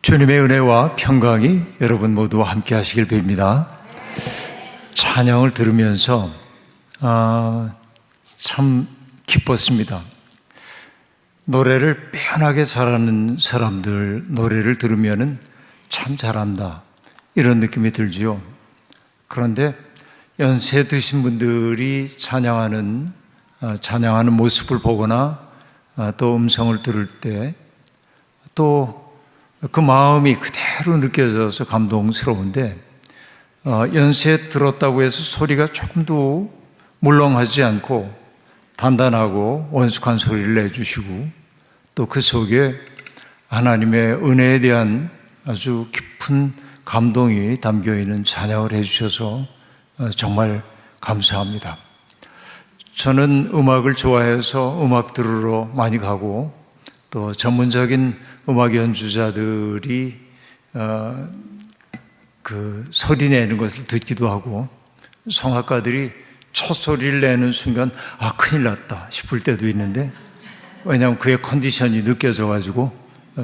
주님의 은혜와 평강이 여러분 모두와 함께 하시길 빕니다. 찬양을 들으면서 참 기뻤습니다. 노래를 빼어나게 잘하는 사람들 노래를 들으면 참 잘한다 이런 느낌이 들지요. 그런데 연세 드신 분들이 찬양하는 모습을 보거나 또 음성을 들을 때 또 그 마음이 그대로 느껴져서 감동스러운데 연세 들었다고 해서 소리가 조금도 물렁하지 않고 단단하고 원숙한 소리를 내주시고 또 그 속에 하나님의 은혜에 대한 아주 깊은 감동이 담겨있는 찬양을 해주셔서 정말 감사합니다. 저는 음악을 좋아해서 음악 들으러 많이 가고 또 전문적인 음악 연주자들이 그 소리 내는 것을 듣기도 하고 성악가들이 첫 소리를 내는 순간 큰일 났다 싶을 때도 있는데 왜냐하면 그의 컨디션이 느껴져 가지고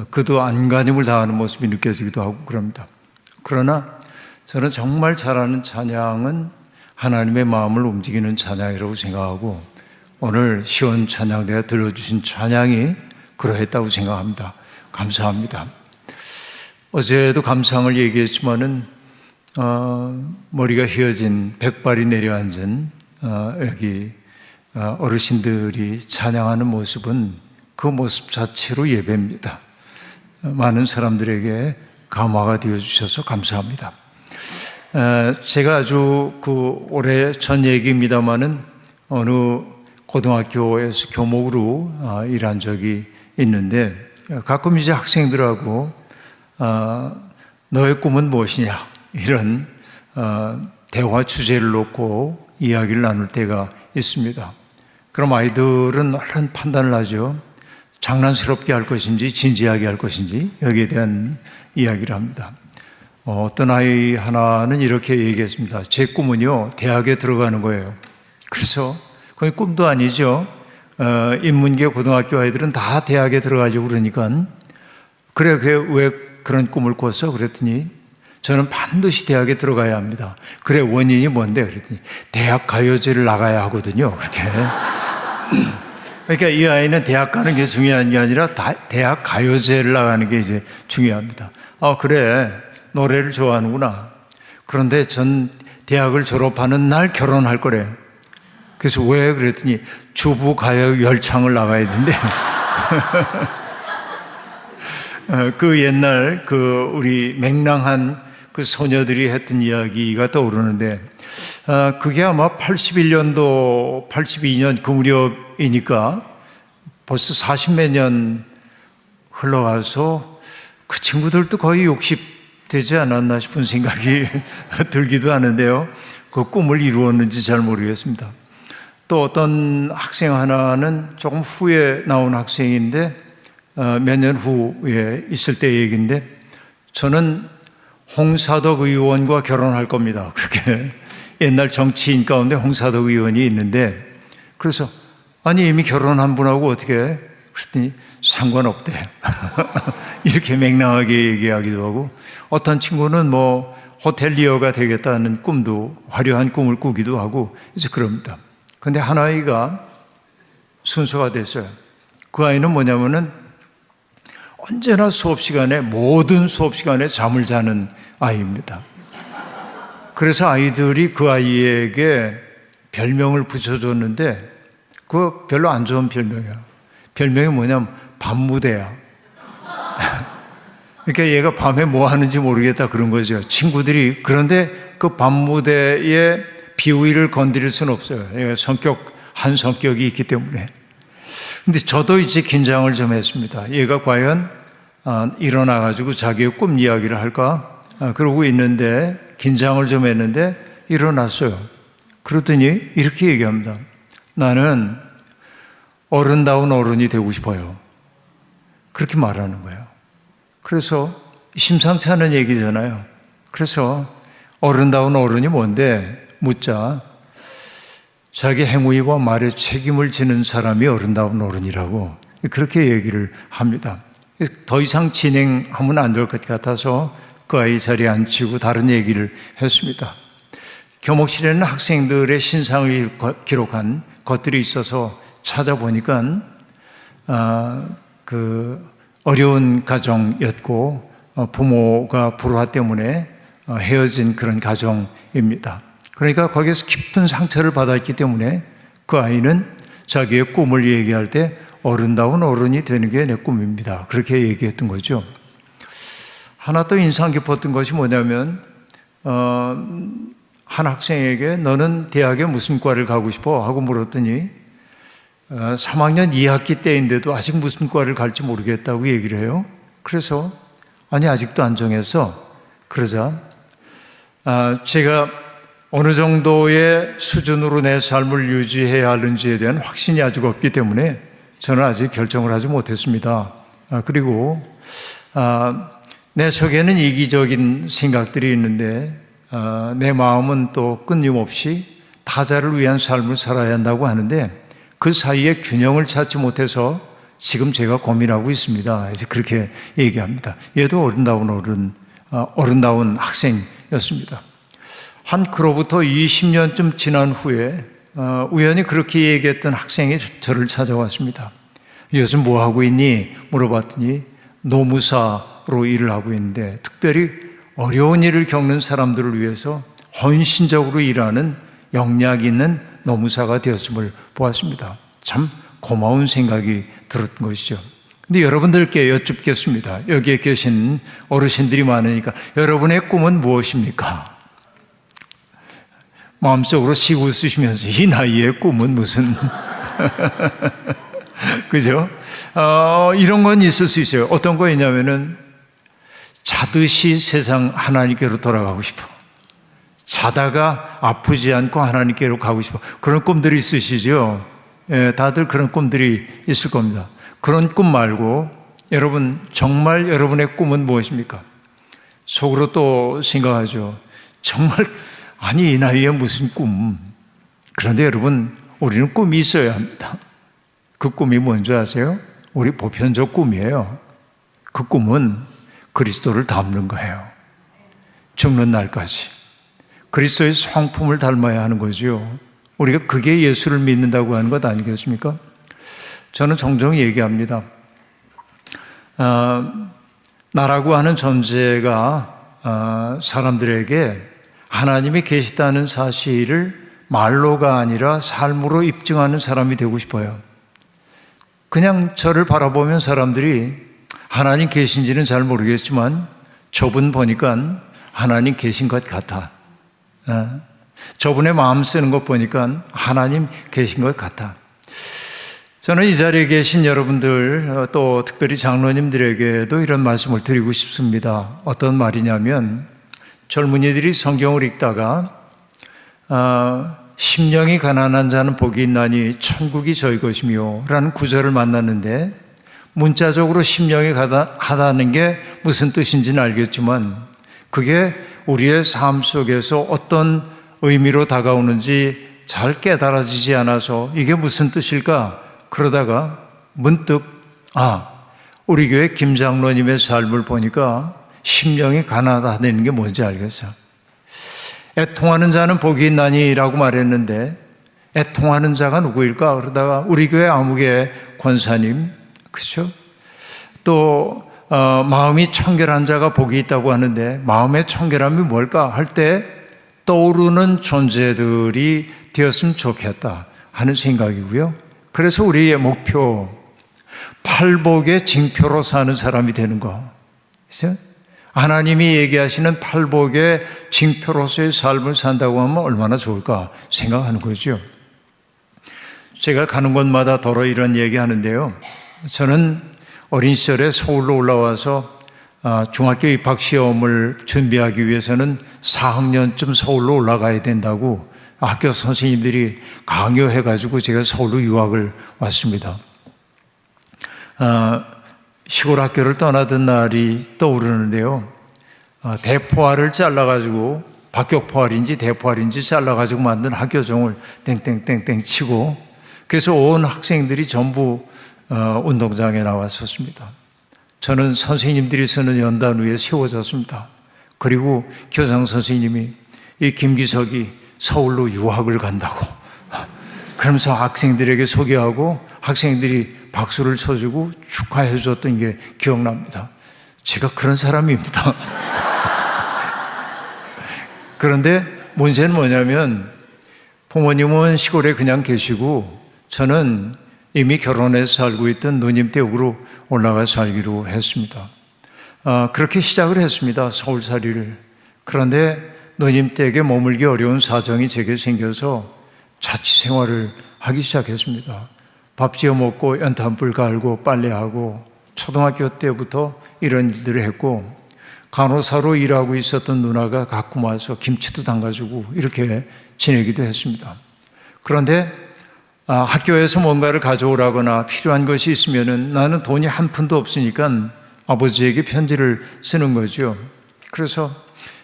그도 안간힘을 다하는 모습이 느껴지기도 하고 그럽니다. 그러나 저는 정말 잘하는 찬양은 하나님의 마음을 움직이는 찬양이라고 생각하고 오늘 시온 찬양대가 들려주신 찬양이 그러했다고 생각합니다. 감사합니다. 어제도 감상을 얘기했지만은 머리가 휘어진 백발이 내려앉은 여기 어르신들이 찬양하는 모습은 그 모습 자체로 예배입니다. 많은 사람들에게 감화가 되어주셔서 감사합니다. 제가 아주 오래 전 얘기입니다만은 어느 고등학교에서 교목으로 일한 적이 있는데 가끔 이제 학생들하고 너의 꿈은 무엇이냐 이런 대화 주제를 놓고 이야기를 나눌 때가 있습니다. 그럼 아이들은 얼른 판단을 하죠. 장난스럽게 할 것인지 진지하게 할 것인지 여기에 대한 이야기를 합니다. 어떤 아이 하나는 이렇게 얘기했습니다. 제 꿈은요 대학에 들어가는 거예요. 그래서 그게 꿈도 아니죠. 인문계 고등학교 아이들은 다 대학에 들어가려고 그러니까 그래 왜 그런 꿈을 꿨어? 그랬더니 저는 반드시 대학에 들어가야 합니다. 그래 원인이 뭔데? 그랬더니 대학 가요제를 나가야 하거든요. 그렇게. 그러니까 이 아이는 대학 가는 게 중요한 게 아니라 대학 가요제를 나가는 게 이제 중요합니다. 그래 노래를 좋아하는구나. 그런데 전 대학을 졸업하는 날 결혼할 거래. 그래서 왜? 그랬더니 주부 가요 열창을 나가야 된대. 그 옛날 우리 맹랑한 그 소녀들이 했던 이야기가 떠오르는데 그게 아마 81년도 82년 그 무렵이니까 벌써 40몇 년 흘러가서 그 친구들도 거의 60 되지 않았나 싶은 생각이 들기도 하는데요. 그 꿈을 이루었는지 잘 모르겠습니다. 또 어떤 학생 하나는 조금 후에 나온 학생인데 몇 년 후에 있을 때 얘기인데 저는 홍사덕 의원과 결혼할 겁니다. 그렇게 옛날 정치인 가운데 홍사덕 의원이 있는데 그래서 아니 이미 결혼한 분하고 어떻게 해? 그랬더니 상관없대. 이렇게 맹랑하게 얘기하기도 하고 어떤 친구는 뭐 호텔리어가 되겠다는 꿈도 화려한 꿈을 꾸기도 하고 이제 그럽니다. 근데 한 아이가 순서가 됐어요. 그 아이는 뭐냐면은 언제나 모든 수업 시간에 잠을 자는 아이입니다. 그래서 아이들이 그 아이에게 별명을 붙여줬는데 그거 별로 안 좋은 별명이야. 별명이 뭐냐면 밤무대야. 그러니까 얘가 밤에 뭐 하는지 모르겠다 그런 거죠. 친구들이. 그런데 그 밤무대에 비위를 건드릴 수는 없어요. 얘가 한 성격이 있기 때문에. 근데 저도 이제 긴장을 좀 했습니다. 얘가 과연 일어나가지고 자기의 꿈 이야기를 할까? 그러고 있는데 긴장을 좀 했는데 일어났어요. 그러더니 이렇게 얘기합니다. 나는 어른다운 어른이 되고 싶어요. 그렇게 말하는 거예요. 그래서 심상치 않은 얘기잖아요. 그래서 어른다운 어른이 뭔데? 묻자 자기 행위와 말에 책임을 지는 사람이 어른다운 어른이라고 그렇게 얘기를 합니다. 더 이상 진행하면 안 될 것 같아서 그 아이 자리에 앉히고 다른 얘기를 했습니다. 교목실에는 학생들의 신상을 기록한 것들이 있어서 찾아보니까 어려운 가정이었고 부모가 불화 때문에 헤어진 그런 가정입니다. 그러니까 거기에서 깊은 상처를 받았기 때문에 그 아이는 자기의 꿈을 얘기할 때 어른다운 어른이 되는 게 내 꿈입니다. 그렇게 얘기했던 거죠. 하나 또 인상 깊었던 것이 뭐냐면 한 학생에게 너는 대학에 무슨 과를 가고 싶어? 하고 물었더니 3학년 2학기 때인데도 아직 무슨 과를 갈지 모르겠다고 얘기를 해요. 그래서 아니 아직도 안 정했어. 그러자 제가 어느 정도의 수준으로 내 삶을 유지해야 하는지에 대한 확신이 아직 없기 때문에 저는 아직 결정을 하지 못했습니다. 그리고 내 속에는 이기적인 생각들이 있는데 내 마음은 또 끊임없이 타자를 위한 삶을 살아야 한다고 하는데 그 사이에 균형을 찾지 못해서 지금 제가 고민하고 있습니다. 이제 그렇게 얘기합니다. 얘도 어른다운 학생이었습니다. 한 그로부터 20년쯤 지난 후에 우연히 그렇게 얘기했던 학생이 저를 찾아왔습니다. 요즘 뭐 하고 있니? 물어봤더니 노무사로 일을 하고 있는데 특별히 어려운 일을 겪는 사람들을 위해서 헌신적으로 일하는 영향 있는 노무사가 되었음을 보았습니다. 참 고마운 생각이 들었던 것이죠. 근데 여러분들께 여쭙겠습니다. 여기에 계신 어르신들이 많으니까 여러분의 꿈은 무엇입니까? 마음속으로 씩 웃으시면서 이 나이에 꿈은 무슨 그죠? 이런 건 있을 수 있어요. 어떤 거였냐면은 자듯이 세상 하나님께로 돌아가고 싶어. 자다가 아프지 않고 하나님께로 가고 싶어. 그런 꿈들이 있으시죠? 예, 다들 그런 꿈들이 있을 겁니다. 그런 꿈 말고 여러분 정말 여러분의 꿈은 무엇입니까? 속으로 또 생각하죠. 정말 아니 이 나이에 무슨 꿈. 그런데 여러분 우리는 꿈이 있어야 합니다. 그 꿈이 뭔지 아세요? 우리 보편적 꿈이에요. 그 꿈은 그리스도를 닮는 거예요. 죽는 날까지 그리스도의 성품을 닮아야 하는 거죠. 우리가 그게 예수를 믿는다고 하는 것 아니겠습니까? 저는 종종 얘기합니다. 나라고 하는 존재가 사람들에게 하나님이 계시다는 사실을 말로가 아니라 삶으로 입증하는 사람이 되고 싶어요. 그냥 저를 바라보면 사람들이 하나님 계신지는 잘 모르겠지만 저분 보니까 하나님 계신 것 같아. 저분의 마음 쓰는 것 보니까 하나님 계신 것 같아. 저는 이 자리에 계신 여러분들 또 특별히 장로님들에게도 이런 말씀을 드리고 싶습니다. 어떤 말이냐면 젊은이들이 성경을 읽다가 심령이 가난한 자는 복이 있나니 천국이 저희 것이며 라는 구절을 만났는데 문자적으로 심령이 가난하다는 게 무슨 뜻인지는 알겠지만 그게 우리의 삶 속에서 어떤 의미로 다가오는지 잘 깨달아지지 않아서 이게 무슨 뜻일까? 그러다가 문득 우리 교회 김 장로님의 삶을 보니까 심령이 가난하다는 게 뭔지 알겠어. 애통하는 자는 복이 있나니 라고 말했는데 애통하는 자가 누구일까? 그러다가 우리 교회 아무개 권사님, 그렇죠? 또 마음이 청결한 자가 복이 있다고 하는데 마음의 청결함이 뭘까? 할 때 떠오르는 존재들이 되었으면 좋겠다 하는 생각이고요. 그래서 우리의 목표, 팔복의 징표로 사는 사람이 되는 거. 그렇죠? 하나님이 얘기하시는 팔복의 징표로서의 삶을 산다고 하면 얼마나 좋을까 생각하는 거죠. 제가 가는 곳마다 더러 이런 얘기하는데요. 저는 어린 시절에 서울로 올라와서 중학교 입학시험을 준비하기 위해서는 4학년쯤 서울로 올라가야 된다고 학교 선생님들이 강요해가지고 제가 서울로 유학을 왔습니다. 시골 학교를 떠나던 날이 떠오르는데요. 대포알을 잘라가지고 박격포알인지 대포알인지 잘라가지고 만든 학교종을 땡땡땡땡 치고 그래서 온 학생들이 전부 운동장에 나왔었습니다. 저는 선생님들이 쓰는 연단 위에 세워졌습니다. 그리고 교장 선생님이 이 김기석이 서울로 유학을 간다고 그러면서 학생들에게 소개하고 학생들이 박수를 쳐주고 축하해 줬던 게 기억납니다. 제가 그런 사람입니다. 그런데 문제는 뭐냐면 부모님은 시골에 그냥 계시고 저는 이미 결혼해서 살고 있던 누님 댁으로 올라가 살기로 했습니다. 그렇게 시작을 했습니다. 서울살이를. 그런데 누님 댁에 머물기 어려운 사정이 제게 생겨서 자취생활을 하기 시작했습니다. 밥 지어 먹고 연탄불 갈고 빨래하고 초등학교 때부터 이런 일들을 했고 간호사로 일하고 있었던 누나가 가끔 와서 김치도 담가주고 이렇게 지내기도 했습니다. 그런데 학교에서 뭔가를 가져오라거나 필요한 것이 있으면은 나는 돈이 한 푼도 없으니까 아버지에게 편지를 쓰는 거죠. 그래서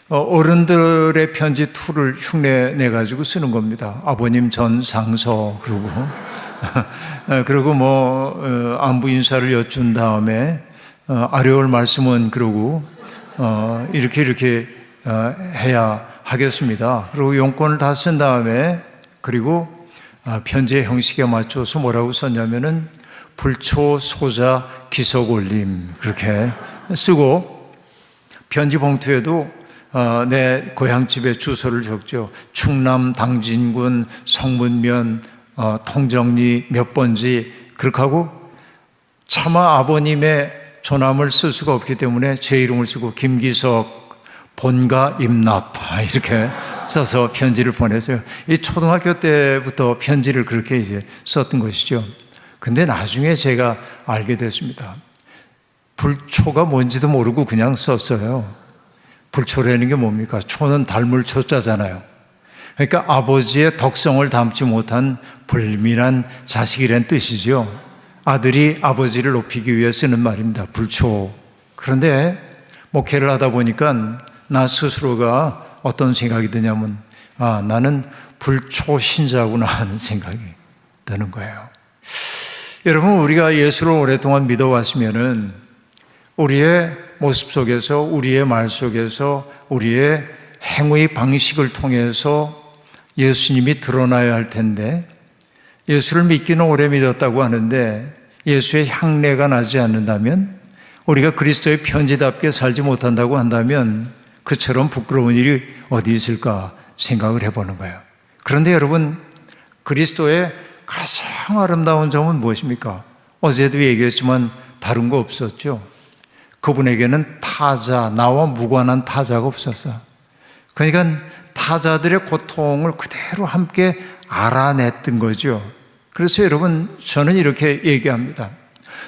어른들의 편지 투를 흉내 가지고 쓰는 겁니다. 아버님 전상서 그리고 안부 인사를 여쭌 다음에 아뢰올 말씀은 그러고 이렇게 해야 하겠습니다. 그리고 용건을 다 쓴 다음에 그리고 편지의 형식에 맞춰서 뭐라고 썼냐면은 불초 소자 기석 올림 그렇게 쓰고 편지 봉투에도 내 고향집의 주소를 적죠. 충남 당진군 성문면 통정리 몇 번지 그렇게 하고 차마 아버님의 조남을 쓸 수가 없기 때문에 제 이름을 쓰고 김기석 본가 임납 이렇게 써서 편지를 보냈어요. 이 초등학교 때부터 편지를 그렇게 이제 썼던 것이죠. 근데 나중에 제가 알게 됐습니다. 불초가 뭔지도 모르고 그냥 썼어요. 불초라는 게 뭡니까? 초는 닮을 초자잖아요. 그러니까 아버지의 덕성을 담지 못한 불민한 자식이란 뜻이죠. 아들이 아버지를 높이기 위해 쓰는 말입니다. 불초. 그런데 목회를 하다 보니까 나 스스로가 어떤 생각이 드냐면 나는 불초신자구나 하는 생각이 드는 거예요. 여러분 우리가 예수를 오랫동안 믿어왔으면은 우리의 모습 속에서 우리의 말 속에서 우리의 행위 방식을 통해서 예수님이 드러나야 할 텐데 예수를 믿기는 오래 믿었다고 하는데 예수의 향내가 나지 않는다면 우리가 그리스도의 편지답게 살지 못한다고 한다면 그처럼 부끄러운 일이 어디 있을까 생각을 해보는 거예요. 그런데 여러분 그리스도의 가장 아름다운 점은 무엇입니까? 어제도 얘기했지만 다른 거 없었죠. 그분에게는 타자, 나와 무관한 타자가 없었어. 그러니까 타자들의 고통을 그대로 함께 알아냈던 거죠. 그래서 여러분 저는 이렇게 얘기합니다.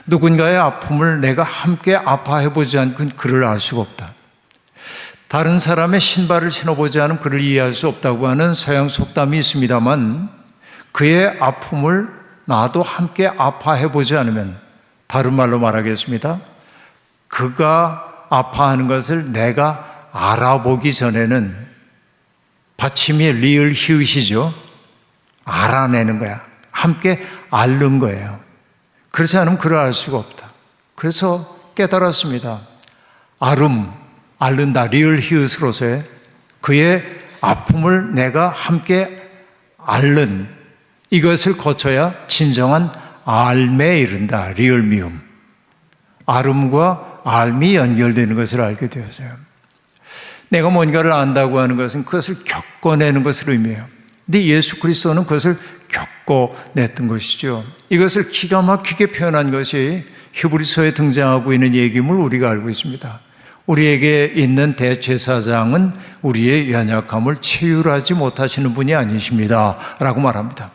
누군가의 아픔을 내가 함께 아파해보지 않고는 그를 알 수가 없다. 다른 사람의 신발을 신어보지 않으면 그를 이해할 수 없다고 하는 서양 속담이 있습니다만 그의 아픔을 나도 함께 아파해보지 않으면 다른 말로 말하겠습니다. 그가 아파하는 것을 내가 알아보기 전에는 받침이 리을 히읗이죠. 알아내는 거야. 함께 앓는 거예요. 그렇지 않으면 그를 알 수가 없다. 그래서 깨달았습니다. 앓는다. 리을 히읗으로서의 그의 아픔을 내가 함께 앓는 이것을 거쳐야 진정한 앓매에 이른다. 리을 미음. 앓음과 앓음이 연결되는 것을 알게 되었어요. 내가 뭔가를 안다고 하는 것은 그것을 겪어내는 것을 의미해요. 근데 예수 그리스도는 그것을 겪어냈던 것이죠. 이것을 기가 막히게 표현한 것이 히브리서에 등장하고 있는 얘기임을 우리가 알고 있습니다. 우리에게 있는 대제사장은 우리의 연약함을 체휼하지 못하시는 분이 아니십니다 라고 말합니다.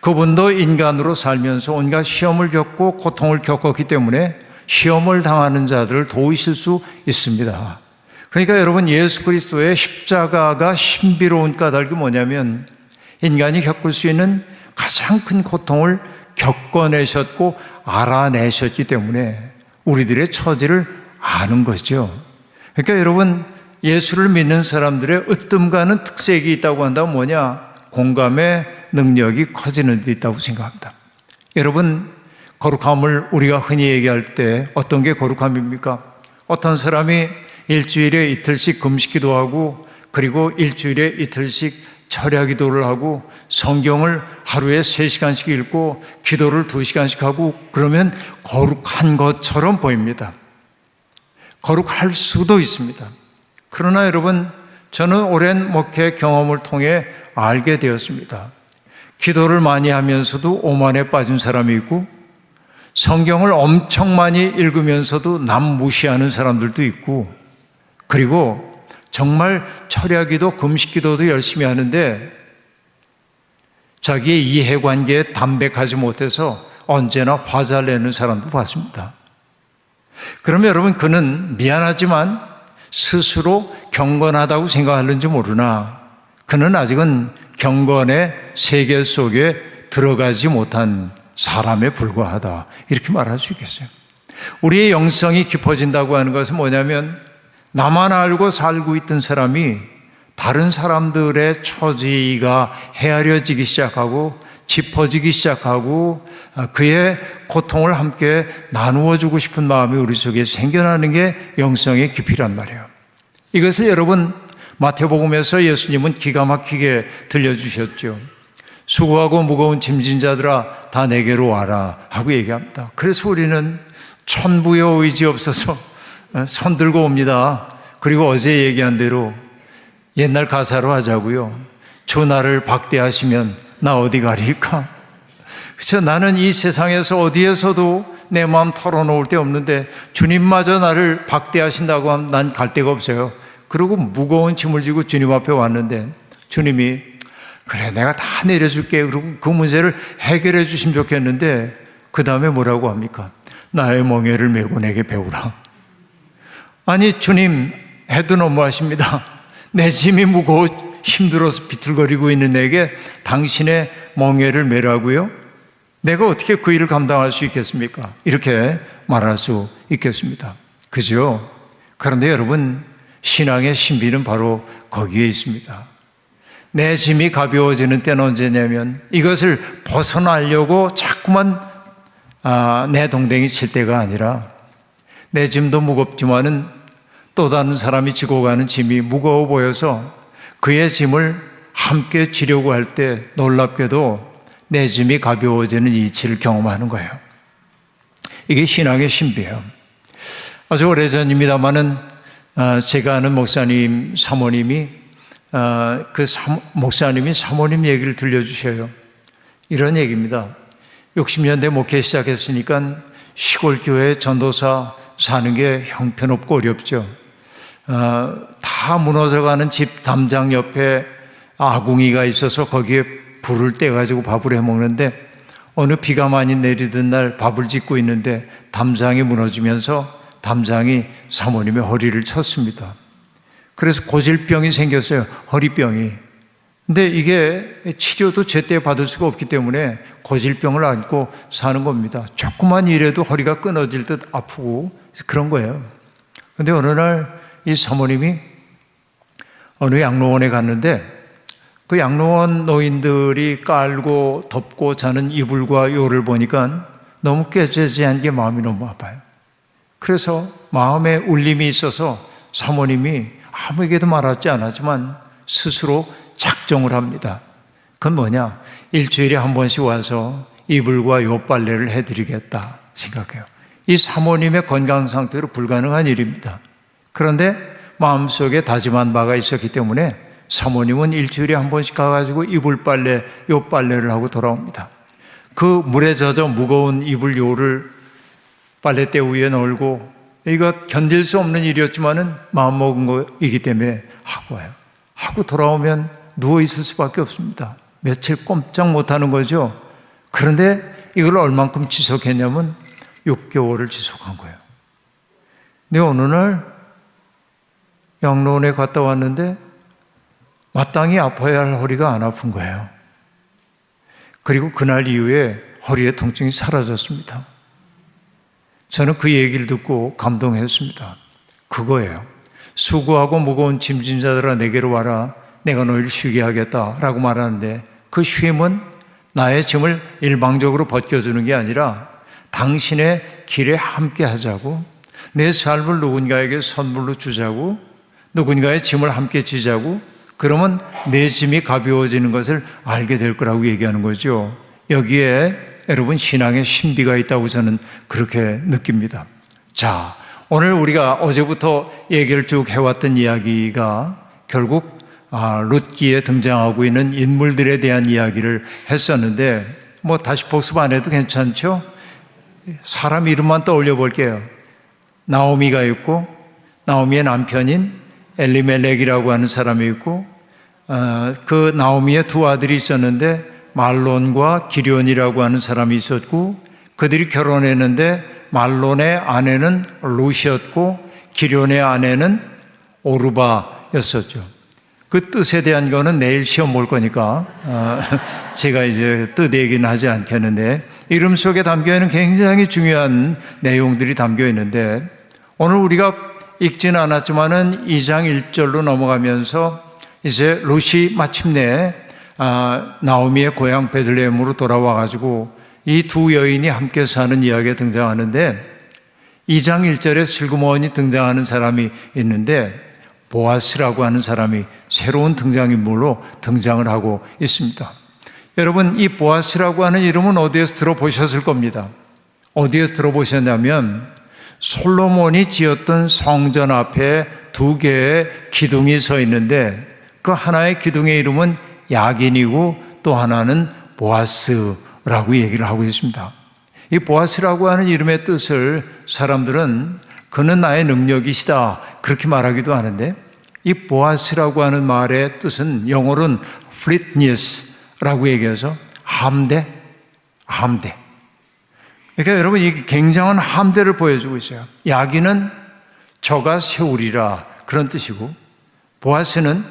그분도 인간으로 살면서 온갖 시험을 겪고 고통을 겪었기 때문에 시험을 당하는 자들을 도우실 수 있습니다. 그러니까 여러분 예수 그리스도의 십자가가 신비로운 까닭이 뭐냐면 인간이 겪을 수 있는 가장 큰 고통을 겪어내셨고 알아내셨기 때문에 우리들의 처지를 아는 거죠. 그러니까 여러분 예수를 믿는 사람들의 으뜸가는 특색이 있다고 한다면 뭐냐? 공감의 능력이 커지는 데 있다고 생각합니다. 여러분 거룩함을 우리가 흔히 얘기할 때 어떤 게 거룩함입니까? 어떤 사람이 일주일에 이틀씩 금식기도 하고 그리고 일주일에 이틀씩 철야 기도를 하고 성경을 하루에 3시간씩 읽고 기도를 2시간씩 하고 그러면 거룩한 것처럼 보입니다. 거룩할 수도 있습니다. 그러나 여러분, 저는 오랜 목회 경험을 통해 알게 되었습니다. 기도를 많이 하면서도 오만에 빠진 사람이 있고 성경을 엄청 많이 읽으면서도 남 무시하는 사람들도 있고 그리고 정말 철야기도 금식기도도 열심히 하는데 자기의 이해관계에 담백하지 못해서 언제나 화잘 내는 사람도 봤습니다. 그러면 여러분, 그는 미안하지만 스스로 경건하다고 생각하는지 모르나 그는 아직은 경건의 세계 속에 들어가지 못한 사람에 불과하다, 이렇게 말할 수 있겠어요. 우리의 영성이 깊어진다고 하는 것은 뭐냐면 나만 알고 살고 있던 사람이 다른 사람들의 처지가 헤아려지기 시작하고 짚어지기 시작하고 그의 고통을 함께 나누어주고 싶은 마음이 우리 속에 생겨나는 게 영성의 깊이란 말이에요. 이것을 여러분, 마태복음에서 예수님은 기가 막히게 들려주셨죠. 수고하고 무거운 짐진 자들아 다 내게로 와라 하고 얘기합니다. 그래서 우리는 천부의 의지 없어서 손 들고 옵니다. 그리고 어제 얘기한 대로 옛날 가사로 하자고요. 주 나를 박대하시면 나 어디 가리까? 그래서 나는 이 세상에서 어디에서도 내 마음 털어놓을 데 없는데 주님마저 나를 박대하신다고 하면 난 갈 데가 없어요. 그리고 무거운 짐을 지고 주님 앞에 왔는데 주님이 그래 내가 다 내려줄게. 그리고 그 문제를 해결해 주시면 좋겠는데 그 다음에 뭐라고 합니까? 나의 멍에를 메고 내게 배우라. 아니 주님, 해도 너무하십니다. 내 짐이 무거워 힘들어서 비틀거리고 있는 내게 당신의 멍에를 메라고요? 내가 어떻게 그 일을 감당할 수 있겠습니까? 이렇게 말할 수 있겠습니다. 그죠? 그런데 여러분, 신앙의 신비는 바로 거기에 있습니다. 내 짐이 가벼워지는 때는 언제냐면 이것을 벗어나려고 자꾸만 내 동댕이 칠 때가 아니라 내 짐도 무겁지만은 또 다른 사람이 지고 가는 짐이 무거워 보여서 그의 짐을 함께 지려고 할 때 놀랍게도 내 짐이 가벼워지는 이치를 경험하는 거예요. 이게 신앙의 신비예요. 아주 오래전입니다마는 제가 아는 목사님 사모님이 목사님이 사모님 얘기를 들려주셔요. 이런 얘기입니다. 60년대 목회 시작했으니까 시골 교회 전도사 사는 게 형편없고 어렵죠. 다 무너져가는 집 담장 옆에 아궁이가 있어서 거기에 불을 떼가지고 밥을 해먹는데 어느 비가 많이 내리던 날 밥을 짓고 있는데 담장이 무너지면서 담장이 사모님의 허리를 쳤습니다. 그래서 고질병이 생겼어요. 허리병이. 근데 이게 치료도 제때 받을 수가 없기 때문에 고질병을 안고 사는 겁니다. 조그만 일에도 허리가 끊어질 듯 아프고 그런 거예요. 근데 어느 날 이 사모님이 어느 양로원에 갔는데 그 양로원 노인들이 깔고 덮고 자는 이불과 요를 보니까 너무 깨재재한 게 마음이 너무 아파요. 그래서 마음에 울림이 있어서 사모님이 아무에게도 말하지 않았지만 스스로 작정을 합니다. 그건 뭐냐? 일주일에 한 번씩 와서 이불과 요 빨래를 해드리겠다 생각해요. 이 사모님의 건강 상태로 불가능한 일입니다. 그런데 마음속에 다짐한 바가 있었기 때문에 사모님은 일주일에 한 번씩 가가지고 이불 빨래, 요 빨래를 하고 돌아옵니다. 그 물에 젖어 무거운 이불 요를 빨래대 위에 널고 이거 견딜 수 없는 일이었지만은 마음먹은 거이기 때문에 하고 와요. 하고 돌아오면 누워있을 수밖에 없습니다. 며칠 꼼짝 못하는 거죠. 그런데 이걸 얼만큼 지속했냐면 6개월을 지속한 거예요. 근데 어느 날 양로원에 갔다 왔는데 마땅히 아파야 할 허리가 안 아픈 거예요. 그리고 그날 이후에 허리의 통증이 사라졌습니다. 저는 그 얘기를 듣고 감동했습니다. 그거예요. 수고하고 무거운 짐진 자들아 내게로 와라. 내가 너희를 쉬게 하겠다 라고 말하는데 그 쉼은 나의 짐을 일방적으로 벗겨주는 게 아니라 당신의 길에 함께 하자고, 내 삶을 누군가에게 선물로 주자고, 누군가의 짐을 함께 지자고, 그러면 내 짐이 가벼워지는 것을 알게 될 거라고 얘기하는 거죠. 여기에 여러분 신앙의 신비가 있다고 저는 그렇게 느낍니다. 자, 오늘 우리가 어제부터 얘기를 쭉 해왔던 이야기가 결국 룻기에 등장하고 있는 인물들에 대한 이야기를 했었는데, 뭐 다시 복습 안 해도 괜찮죠? 사람 이름만 떠올려 볼게요. 나오미가 있고, 나오미의 남편인 엘리멜렉이라고 하는 사람이 있고, 그 나오미의 두 아들이 있었는데 말론과 기련이라고 하는 사람이 있었고, 그들이 결혼했는데 말론의 아내는 룻이었고 기련의 아내는 오르바였었죠. 그 뜻에 대한 거는 내일 시험 볼 거니까 제가 이제 뜻 얘기는 하지 않겠는데, 이름 속에 담겨있는 굉장히 중요한 내용들이 담겨 있는데, 오늘 우리가 읽지는 않았지만은 2장 1절로 넘어가면서 이제 룻이 마침내 나오미의 고향 베들레헴으로 돌아와 가지고 이 두 여인이 함께 사는 이야기가 등장하는데, 2장 1절에 슬그머니 등장하는 사람이 있는데 보아스라고 하는 사람이 새로운 등장인물로 등장을 하고 있습니다. 여러분, 이 보아스라고 하는 이름은 어디에서 들어보셨을 겁니다. 어디에서 들어보셨냐면 솔로몬이 지었던 성전 앞에 두 개의 기둥이 서 있는데, 그 하나의 기둥의 이름은 야긴이고 또 하나는 보아스라고 얘기를 하고 있습니다. 이 보아스라고 하는 이름의 뜻을 사람들은 그는 나의 능력이시다 그렇게 말하기도 하는데, 이 보아스라고 하는 말의 뜻은 영어로는 fleetness라고 얘기해서 함대. 그러니까 여러분, 이게 굉장한 함대를 보여주고 있어요. 야긴은 저가 세우리라 그런 뜻이고, 보아스는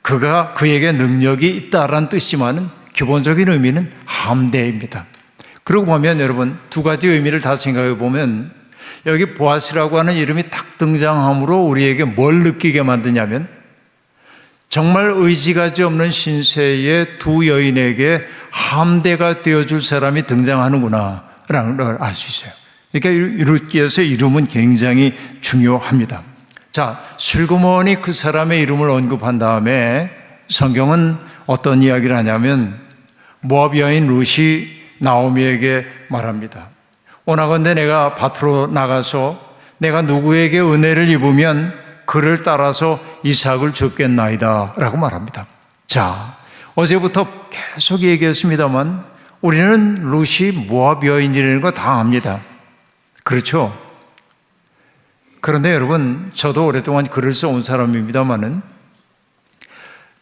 그에게 능력이 있다라는 뜻이지만은 기본적인 의미는 함대입니다. 그러고 보면 여러분, 두 가지 의미를 다 생각해 보면 여기 보아스라고 하는 이름이 딱 등장함으로 우리에게 뭘 느끼게 만드냐면, 정말 의지가지 없는 신세의 두 여인에게 함대가 되어줄 사람이 등장하는구나 라는 걸 알 수 있어요. 그러니까 룻기에서 이름은 굉장히 중요합니다. 자, 슬그머니 그 사람의 이름을 언급한 다음에 성경은 어떤 이야기를 하냐면, 모압 여인 룻이 나오미에게 말합니다. 오나건대 내가 밭으로 나가서 내가 누구에게 은혜를 입으면 그를 따라서 이삭을 줍겠나이다 라고 말합니다. 자, 어제부터 계속 얘기했습니다만 우리는 룻이 모압 여인이라는 거 다 압니다. 그렇죠? 그런데 여러분, 저도 오랫동안 글을 써온 사람입니다만은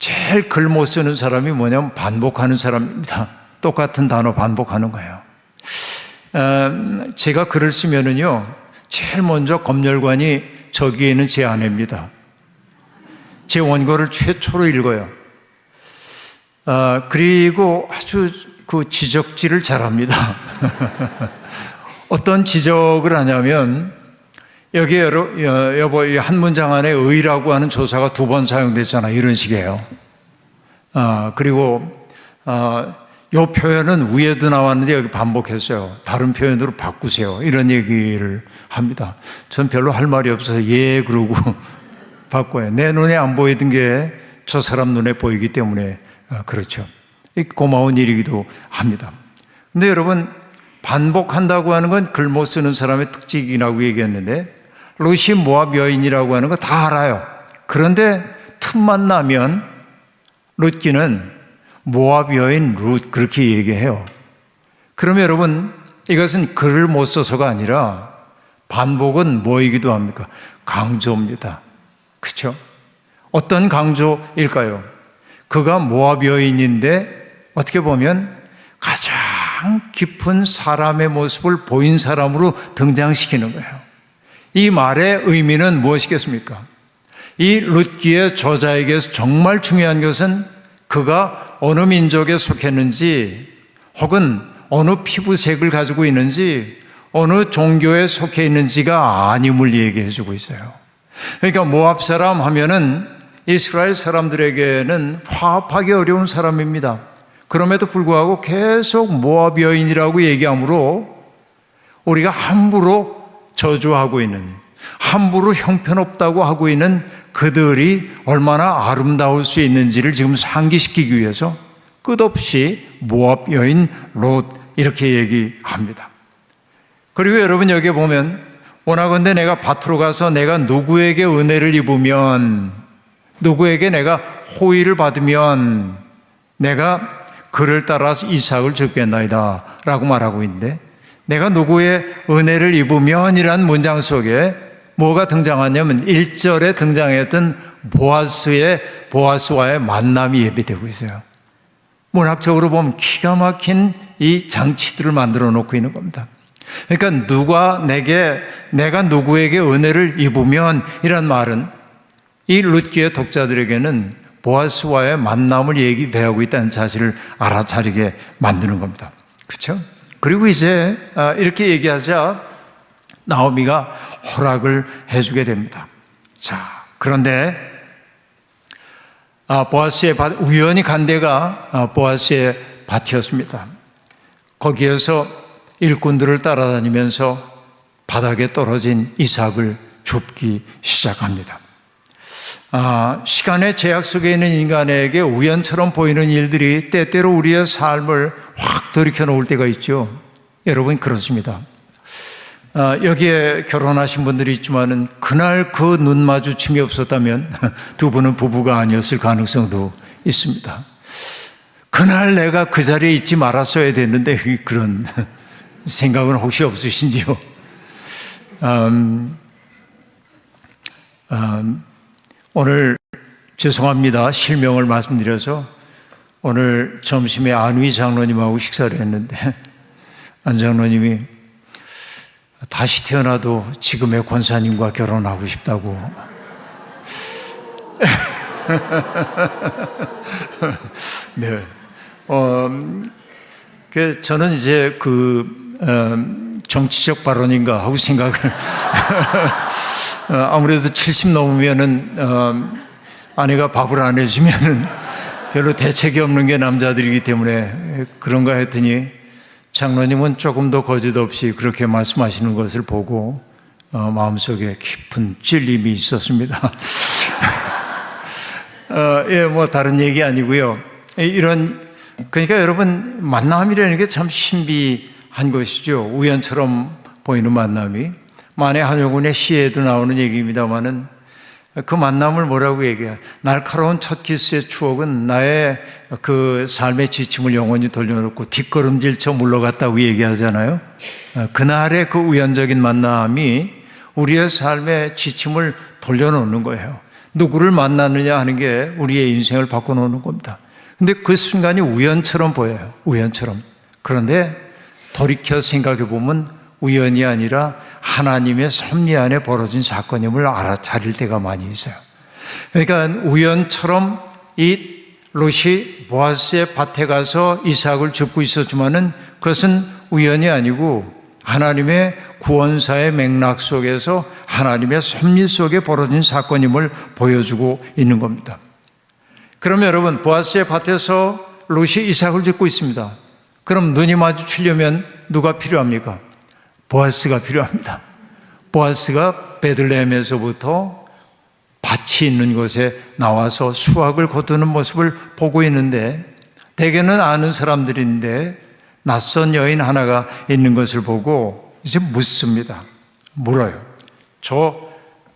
제일 글 못 쓰는 사람이 뭐냐면 반복하는 사람입니다. 똑같은 단어 반복하는 거예요. 제가 글을 쓰면은요, 제일 먼저 검열관이 저기에는 제 아내입니다. 제 원고를 최초로 읽어요. 그리고 아주 그 지적질을 잘합니다. 어떤 지적을 하냐면, 여기에 여보, 한 문장 안에 의라고 하는 조사가 2번 사용됐잖아. 이런 식이에요. 그리고 이 표현은 위에도 나왔는데 여기 반복했어요. 다른 표현으로 바꾸세요. 이런 얘기를 합니다. 전 별로 할 말이 없어서 예 그러고 바꿔요. 내 눈에 안 보이던 게 저 사람 눈에 보이기 때문에 그렇죠. 고마운 일이기도 합니다. 근데 여러분, 반복한다고 하는 건 글 못 쓰는 사람의 특징이라고 얘기했는데, 룻이 모압 여인이라고 하는 거 다 알아요. 그런데 틈만 나면 룻기는 모압 여인 룻 그렇게 얘기해요. 그러면 여러분, 이것은 글을 못 써서가 아니라 반복은 뭐이기도 합니까? 강조입니다. 그렇죠? 어떤 강조일까요? 그가 모압 여인인데 어떻게 보면 가장 깊은 사람의 모습을 보인 사람으로 등장시키는 거예요. 이 말의 의미는 무엇이겠습니까? 이 룻기의 저자에게서 정말 중요한 것은 그가 어느 민족에 속했는지, 혹은 어느 피부색을 가지고 있는지, 어느 종교에 속해 있는지가 아님을 얘기해 주고 있어요. 그러니까 모압 사람 하면은 이스라엘 사람들에게는 화합하기 어려운 사람입니다. 그럼에도 불구하고 계속 모압 여인이라고 얘기하므로 우리가 함부로 저주하고 있는, 함부로 형편없다고 하고 있는 그들이 얼마나 아름다울 수 있는지를 지금 상기시키기 위해서 끝없이 모압 여인 롯 이렇게 얘기합니다. 그리고 여러분 여기에 보면 원하건대 내가 밭으로 가서 내가 누구에게 은혜를 입으면, 누구에게 내가 호의를 받으면 내가 그를 따라서 이삭을 죽겠나이다 라고 말하고 있는데, 내가 누구의 은혜를 입으면 이란 문장 속에 뭐가 등장하냐면 1절에 등장했던 보아스와의 만남이 예비되고 있어요. 문학적으로 보면 기가 막힌 이 장치들을 만들어 놓고 있는 겁니다. 그러니까 내가 누구에게 은혜를 입으면 이란 말은 이 룻기의 독자들에게는 보아스와의 만남을 배우고 있다는 사실을 알아차리게 만드는 겁니다. 그렇죠? 그리고 이제 이렇게 얘기하자 나오미가 허락을 해주게 됩니다. 자, 그런데 보아스의 밭, 우연히 간 데가 보아스의 밭이었습니다. 거기에서 일꾼들을 따라다니면서 바닥에 떨어진 이삭을 줍기 시작합니다. 시간의 제약 속에 있는 인간에게 우연처럼 보이는 일들이 때때로 우리의 삶을 확 돌이켜 놓을 때가 있죠. 여러분 그렇습니다. 여기에 결혼하신 분들이 있지만은 그날 그 눈 마주침이 없었다면 두 분은 부부가 아니었을 가능성도 있습니다. 그날 내가 그 자리에 있지 말았어야 됐는데 그런 생각은 혹시 없으신지요? 오늘 죄송합니다. 실명을 말씀드려서 오늘 점심에 안위 장로님하고 식사를 했는데 안 장로님이 다시 태어나도 지금의 권사님과 결혼하고 싶다고. 네. 저는 이제 정치적 발언인가 하고 생각을 아무래도 70 넘으면은 아내가 밥을 안 해주면은 별로 대책이 없는 게 남자들이기 때문에 그런가 했더니 장로님은 조금 더 거짓 없이 그렇게 말씀하시는 것을 보고 마음속에 깊은 찔림이 있었습니다. 뭐 다른 얘기 아니고요. 그러니까 여러분 만남이라는 게 참 신비한 것이죠. 우연처럼 보이는 만남이. 만해 한용운의 시에도 나오는 얘기입니다만은 그 만남을 뭐라고 얘기해요? 날카로운 첫 키스의 추억은 나의 그 삶의 지침을 영원히 돌려놓고 뒷걸음질쳐 물러갔다고 얘기하잖아요. 그날의 그 우연적인 만남이 우리의 삶의 지침을 돌려놓는 거예요. 누구를 만나느냐 하는 게 우리의 인생을 바꿔놓는 겁니다. 근데 그 순간이 우연처럼 보여요. 우연처럼. 그런데 돌이켜 생각해 보면 우연이 아니라 하나님의 섭리 안에 벌어진 사건임을 알아차릴 때가 많이 있어요. 그러니까 우연처럼 이 롯이 보아스의 밭에 가서 이삭을 줍고 있었지만은 그것은 우연이 아니고 하나님의 구원사의 맥락 속에서 하나님의 섭리 속에 벌어진 사건임을 보여주고 있는 겁니다. 그러면 여러분 보아스의 밭에서 롯이 이삭을 줍고 있습니다. 그럼 눈이 마주치려면 누가 필요합니까? 보아스가 필요합니다. 보아스가 베들레헴에서부터 밭이 있는 곳에 나와서 수확을 거두는 모습을 보고 있는데 대개는 아는 사람들인데 낯선 여인 하나가 있는 것을 보고 이제 묻습니다. 물어요. 저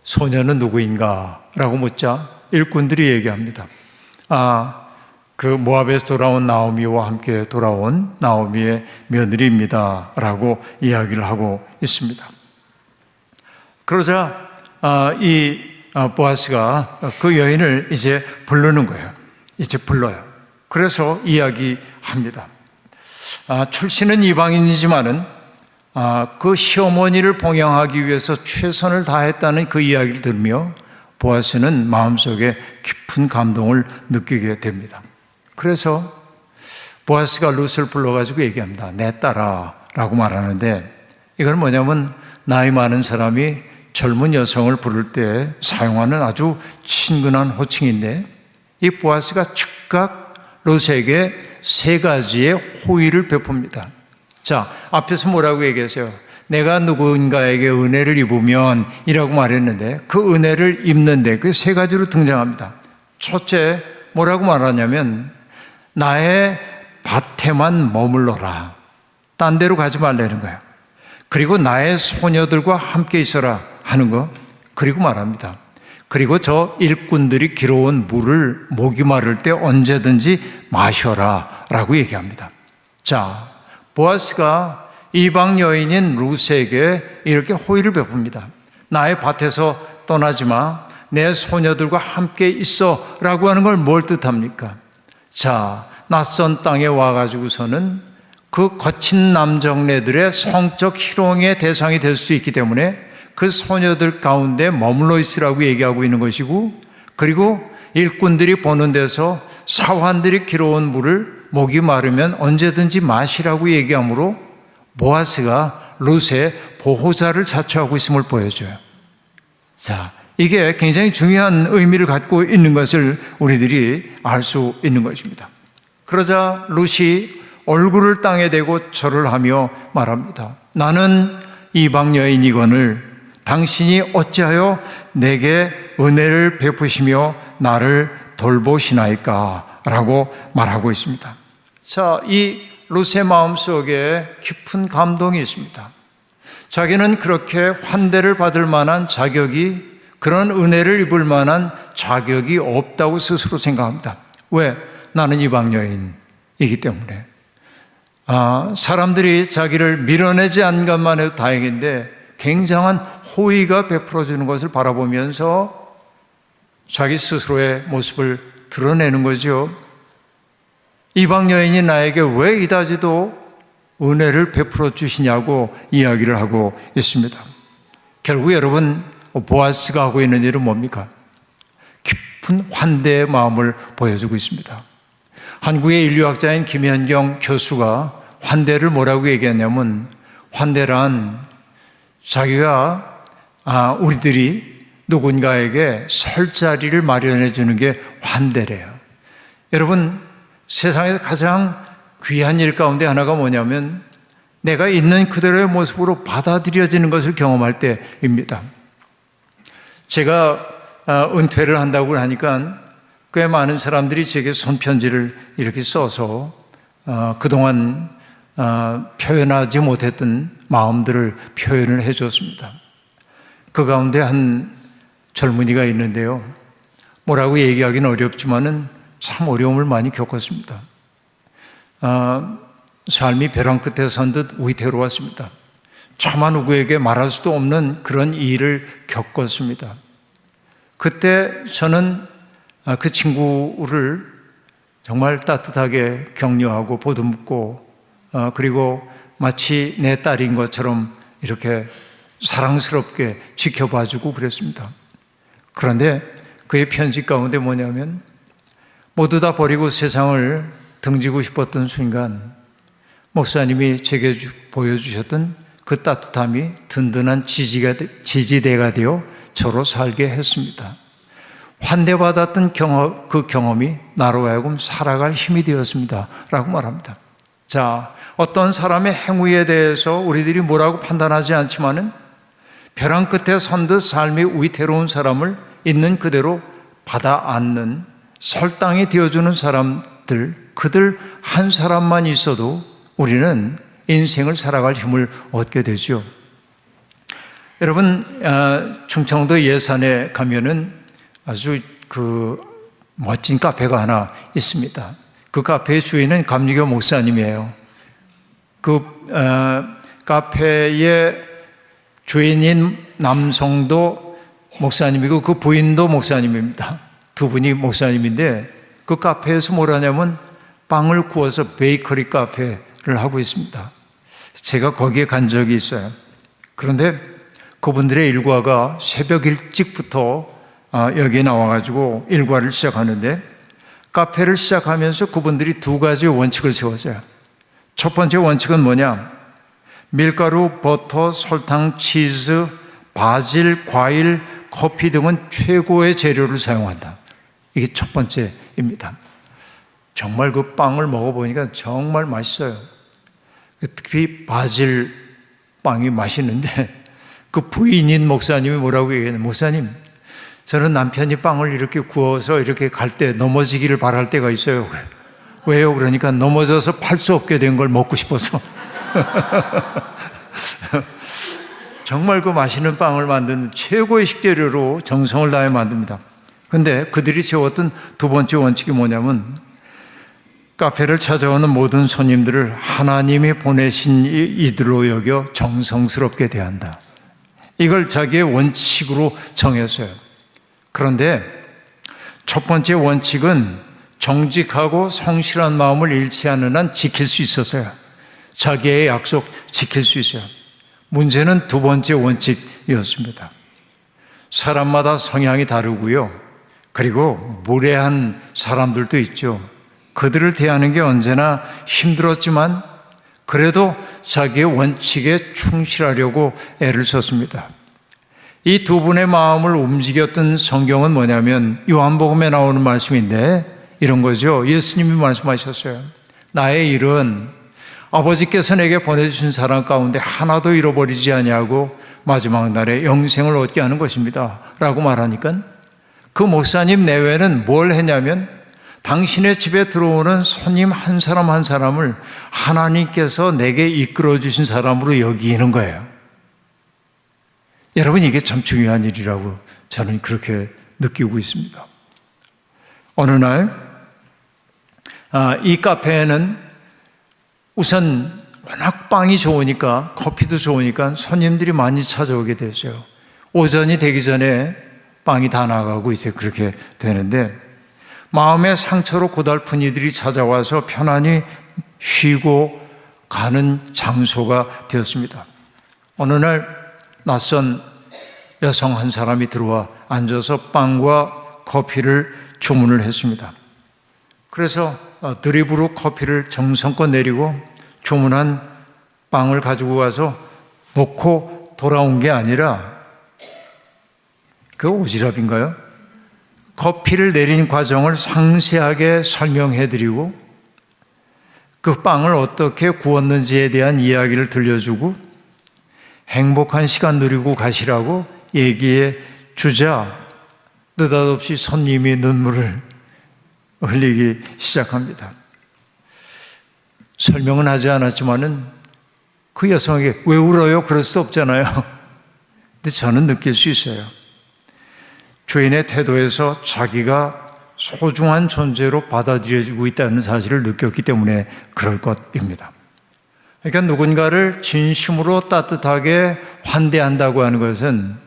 소녀는 누구인가? 라고 묻자 일꾼들이 얘기합니다. 그 모압에서 돌아온 나오미와 함께 돌아온 나오미의 며느리입니다. 라고 이야기를 하고 있습니다. 그러자 이 보아스가 그 여인을 이제 부르는 거예요. 이제 불러요. 그래서 이야기합니다. 출신은 이방인이지만은 그 시어머니를 봉양하기 위해서 최선을 다했다는 그 이야기를 들으며 보아스는 마음속에 깊은 감동을 느끼게 됩니다. 그래서 보아스가 룻을 불러가지고 얘기합니다. 내 딸아 라고 말하는데 이건 뭐냐면 나이 많은 사람이 젊은 여성을 부를 때 사용하는 아주 친근한 호칭인데 이 보아스가 즉각 룻에게 세 가지의 호의를 베풉니다. 자, 앞에서 뭐라고 얘기했어요? 내가 누군가에게 은혜를 입으면 이라고 말했는데 그 은혜를 입는데 그 세 가지로 등장합니다. 첫째, 뭐라고 말하냐면 나의 밭에만 머물러라. 딴 데로 가지 말라는 거예요. 그리고 나의 소녀들과 함께 있어라 하는 거. 그리고 말합니다. 그리고 저 일꾼들이 길어온 물을 목이 마를 때 언제든지 마셔라 라고 얘기합니다. 자, 보아스가 이방 여인인 루스에게 이렇게 호의를 베풉니다. 나의 밭에서 떠나지 마. 내 소녀들과 함께 있어 라고 하는 걸 뭘 뜻합니까? 자, 낯선 땅에 와가지고서는 그 거친 남정네들의 성적 희롱의 대상이 될 수 있기 때문에 그 소녀들 가운데 머물러 있으라고 얘기하고 있는 것이고, 그리고 일꾼들이 보는 데서 사환들이 길어온 물을 목이 마르면 언제든지 마시라고 얘기하므로 보아스가 룻의 보호자를 자처하고 있음을 보여줘요. 자, 이게 굉장히 중요한 의미를 갖고 있는 것을 우리들이 알 수 있는 것입니다. 그러자 룻이 얼굴을 땅에 대고 절을 하며 말합니다. 나는 이방 여인이거늘 당신이 어찌하여 내게 은혜를 베푸시며 나를 돌보시나이까 라고 말하고 있습니다. 자, 이 룻의 마음속에 깊은 감동이 있습니다. 자기는 그렇게 환대를 받을 만한 자격이, 그런 은혜를 입을 만한 자격이 없다고 스스로 생각합니다. 왜? 나는 이방 여인이기 때문에. 사람들이 자기를 밀어내지 않은 것만 해도 다행인데 굉장한 호의가 베풀어지는 것을 바라보면서 자기 스스로의 모습을 드러내는 거죠. 이방 여인이 나에게 왜 이다지도 은혜를 베풀어 주시냐고 이야기를 하고 있습니다. 결국 여러분, 보아스가 하고 있는 일은 뭡니까? 깊은 환대의 마음을 보여주고 있습니다. 한국의 인류학자인 김현경 교수가 환대를 뭐라고 얘기했냐면, 환대란 자기가 우리들이 누군가에게 설 자리를 마련해 주는 게 환대래요. 여러분, 세상에서 가장 귀한 일 가운데 하나가 뭐냐면 내가 있는 그대로의 모습으로 받아들여지는 것을 경험할 때입니다. 제가 은퇴를 한다고 하니까 꽤 많은 사람들이 제게 손편지를 이렇게 써서 그동안 표현하지 못했던 마음들을 표현을 해줬습니다. 그 가운데 한 젊은이가 있는데요. 뭐라고 얘기하기는 어렵지만은 참 어려움을 많이 겪었습니다. 삶이 벼랑 끝에 선 듯 위태로웠습니다. 차마 누구에게 말할 수도 없는 그런 일을 겪었습니다. 그때 저는 그 친구를 정말 따뜻하게 격려하고 보듬고 그리고 마치 내 딸인 것처럼 이렇게 사랑스럽게 지켜봐주고 그랬습니다. 그런데 그의 편지 가운데 뭐냐면 모두 다 버리고 세상을 등지고 싶었던 순간 목사님이 제게 보여주셨던 그 따뜻함이 든든한 지지대가 되어 저로 살게 했습니다. 환대받았던 그 경험이 나로 하여금 살아갈 힘이 되었습니다 라고 말합니다. 자, 어떤 사람의 행위에 대해서 우리들이 뭐라고 판단하지 않지만은 벼랑 끝에 선 듯 삶이 위태로운 사람을 있는 그대로 받아 안는 설당이 되어주는 사람들, 그들 한 사람만 있어도 우리는 인생을 살아갈 힘을 얻게 되죠. 여러분, 충청도 예산에 가면은 아주 멋진 카페가 하나 있습니다. 그 카페의 주인은 감리교 목사님이에요. 그 카페의 주인인 남성도 목사님이고 그 부인도 목사님입니다. 두 분이 목사님인데 그 카페에서 뭘 하냐면 빵을 구워서 베이커리 카페를 하고 있습니다. 제가 거기에 간 적이 있어요. 그런데 그분들의 일과가 새벽 일찍부터 여기에 나와가지고 일과를 시작하는데 카페를 시작하면서 그분들이 두 가지 원칙을 세웠어요. 첫 번째 원칙은 뭐냐? 밀가루, 버터, 설탕, 치즈, 바질, 과일, 커피 등은 최고의 재료를 사용한다. 이게 첫 번째입니다. 정말 그 빵을 먹어보니까 정말 맛있어요. 특히 바질 빵이 맛있는데 그 부인인 목사님이 뭐라고 얘기했냐면, 목사님, 저는 남편이 빵을 이렇게 구워서 이렇게 갈 때 넘어지기를 바랄 때가 있어요. 왜요? 그러니까 넘어져서 팔 수 없게 된 걸 먹고 싶어서. 정말 그 맛있는 빵을 만드는 최고의 식재료로 정성을 다해 만듭니다. 근데 그들이 세웠던 두 번째 원칙이 뭐냐면, 카페를 찾아오는 모든 손님들을 하나님이 보내신 이들로 여겨 정성스럽게 대한다. 이걸 자기의 원칙으로 정했어요. 그런데 첫 번째 원칙은 정직하고 성실한 마음을 잃지 않는 한 지킬 수 있었어요. 자기의 약속 지킬 수 있어요. 문제는 두 번째 원칙이었습니다. 사람마다 성향이 다르고요. 그리고 무례한 사람들도 있죠. 그들을 대하는 게 언제나 힘들었지만 그래도 자기의 원칙에 충실하려고 애를 썼습니다. 이 두 분의 마음을 움직였던 성경은 뭐냐면 요한복음에 나오는 말씀인데 이런 거죠. 예수님이 말씀하셨어요. 나의 일은 아버지께서 내게 보내주신 사람 가운데 하나도 잃어버리지 아니하고 마지막 날에 영생을 얻게 하는 것입니다 라고 말하니까 그 목사님 내외는 뭘 했냐면 당신의 집에 들어오는 손님 한 사람 한 사람을 하나님께서 내게 이끌어 주신 사람으로 여기는 거예요. 여러분, 이게 참 중요한 일이라고 저는 그렇게 느끼고 있습니다. 어느 날 이 카페에는 우선 워낙 빵이 좋으니까, 커피도 좋으니까 손님들이 많이 찾아오게 됐어요. 오전이 되기 전에 빵이 다 나가고 이제 그렇게 되는데 마음의 상처로 고달픈 이들이 찾아와서 편안히 쉬고 가는 장소가 되었습니다. 어느 날 낯선 여성 한 사람이 들어와 앉아서 빵과 커피를 주문을 했습니다. 그래서 드립으로 커피를 정성껏 내리고 주문한 빵을 가지고 가서 놓고 돌아온 게 아니라, 그 오지랖인가요? 커피를 내린 과정을 상세하게 설명해 드리고 그 빵을 어떻게 구웠는지에 대한 이야기를 들려주고 행복한 시간 누리고 가시라고 얘기해 주자 느닷없이 손님이 눈물을 흘리기 시작합니다. 설명은 하지 않았지만은 그 여성에게 왜 울어요? 그럴 수도 없잖아요. 근데 저는 느낄 수 있어요. 주인의 태도에서 자기가 소중한 존재로 받아들여지고 있다는 사실을 느꼈기 때문에 그럴 것입니다. 그러니까 누군가를 진심으로 따뜻하게 환대한다고 하는 것은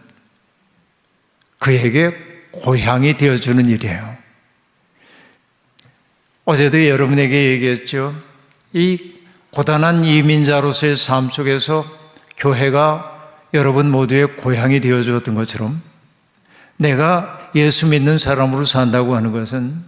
그에게 고향이 되어주는 일이에요. 어제도 여러분에게 얘기했죠. 이 고단한 이민자로서의 삶 속에서 교회가 여러분 모두의 고향이 되어주었던 것처럼 내가 예수 믿는 사람으로 산다고 하는 것은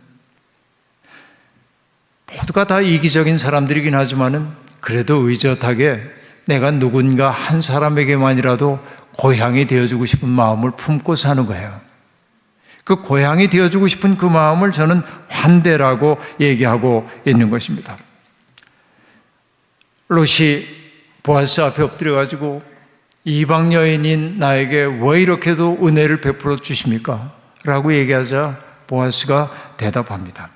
모두가 다 이기적인 사람들이긴 하지만은 그래도 의젓하게 내가 누군가 한 사람에게만이라도 고향이 되어주고 싶은 마음을 품고 사는 거예요. 그 고향이 되어주고 싶은 그 마음을 저는 환대라고 얘기하고 있는 것입니다. 롯이 보아스 앞에 엎드려가지고 이방 여인인 나에게 왜 이렇게도 은혜를 베풀어 주십니까? 라고 얘기하자 보아스가 대답합니다.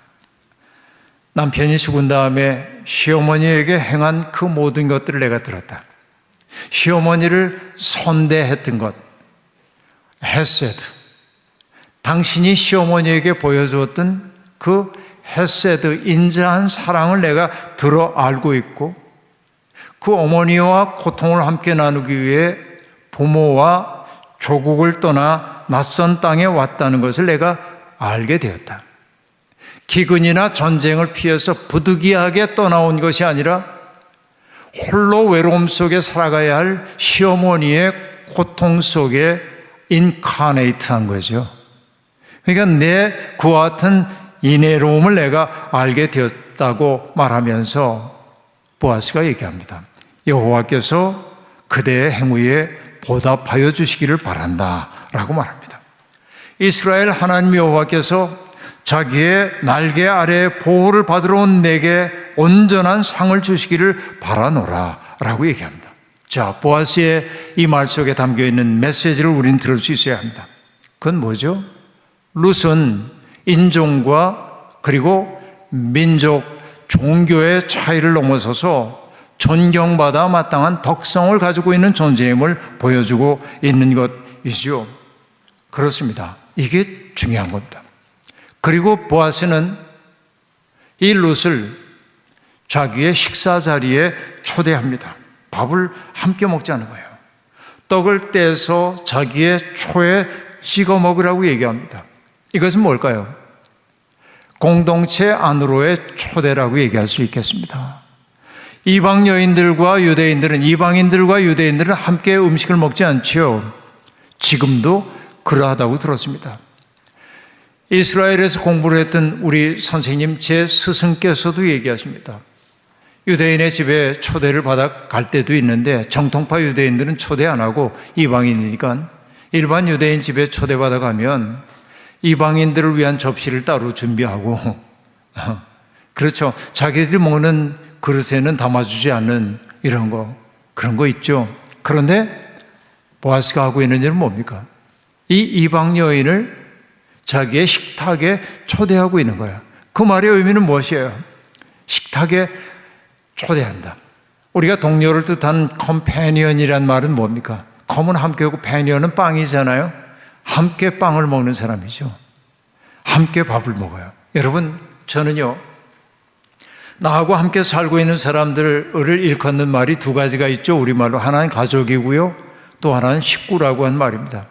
남편이 죽은 다음에 시어머니에게 행한 그 모든 것들을 내가 들었다. 시어머니를 선대했던 것, 헤세드, 당신이 시어머니에게 보여주었던 그 헤세드, 인자한 사랑을 내가 들어 알고 있고 그 어머니와 고통을 함께 나누기 위해 부모와 조국을 떠나 낯선 땅에 왔다는 것을 내가 알게 되었다. 기근이나 전쟁을 피해서 부득이하게 떠나온 것이 아니라 홀로 외로움 속에 살아가야 할 시어머니의 고통 속에 인카네이트한 거죠. 그러니까 내 그와 같은 인애로움을 내가 알게 되었다고 말하면서 보아스가 얘기합니다. 여호와께서 그대의 행위에 보답하여 주시기를 바란다 라고 말합니다. 이스라엘 하나님 여호와께서 자기의 날개 아래 보호를 받으러 온 내게 온전한 상을 주시기를 바라노라 라고 얘기합니다. 자, 보아스의 이 말 속에 담겨 있는 메시지를 우리는 들을 수 있어야 합니다. 그건 뭐죠? 룻은 인종과 그리고 민족, 종교의 차이를 넘어서서 존경받아 마땅한 덕성을 가지고 있는 존재임을 보여주고 있는 것이죠. 그렇습니다. 이게 중요한 겁니다. 그리고 보아스는 이 룻을 자기의 식사 자리에 초대합니다. 밥을 함께 먹자는 거예요. 떡을 떼서 자기의 초에 찍어 먹으라고 얘기합니다. 이것은 뭘까요? 공동체 안으로의 초대라고 얘기할 수 있겠습니다. 이방 여인들과 유대인들은, 이방인들과 유대인들은 함께 음식을 먹지 않지요. 지금도 그러하다고 들었습니다. 이스라엘에서 공부를 했던 우리 선생님 제 스승께서도 얘기하십니다. 유대인의 집에 초대를 받아 갈 때도 있는데 정통파 유대인들은 초대 안 하고 이방인이니까 일반 유대인 집에 초대받아 가면 이방인들을 위한 접시를 따로 준비하고 그렇죠. 자기들이 먹는 그릇에는 담아주지 않는 이런 거, 그런 거 있죠. 그런데 보아스가 하고 있는 일은 뭡니까? 이 이방 여인을 자기의 식탁에 초대하고 있는 거예요. 그 말의 의미는 무엇이에요? 식탁에 초대한다. 우리가 동료를 뜻한 컴패니언이란 말은 뭡니까? 컴은 함께고 패니언은 빵이잖아요. 함께 빵을 먹는 사람이죠. 함께 밥을 먹어요. 여러분, 저는요, 나하고 함께 살고 있는 사람들을 일컫는 말이 두 가지가 있죠. 우리말로 하나는 가족이고요, 또 하나는 식구라고 하는 말입니다.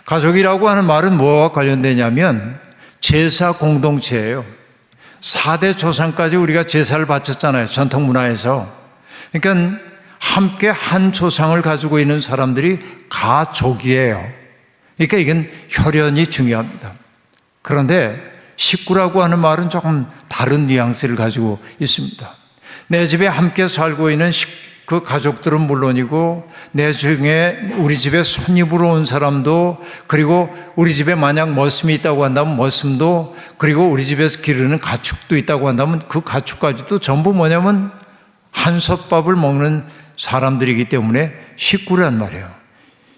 가족이라고 하는 말은 뭐와 관련되냐면 제사 공동체예요. 4대 조상까지 우리가 제사를 바쳤잖아요. 전통 문화에서. 그러니까 함께 한 조상을 가지고 있는 사람들이 가족이에요. 그러니까 이건 혈연이 중요합니다. 그런데 식구라고 하는 말은 조금 다른 뉘앙스를 가지고 있습니다. 내 집에 함께 살고 있는 그 가족들은 물론이고 내 중에 우리 집에 손님으로 온 사람도, 그리고 우리 집에 만약 머슴이 있다고 한다면 머슴도, 그리고 우리 집에서 기르는 가축도 있다고 한다면 그 가축까지도 전부 뭐냐면 한솥밥을 먹는 사람들이기 때문에 식구란 말이에요.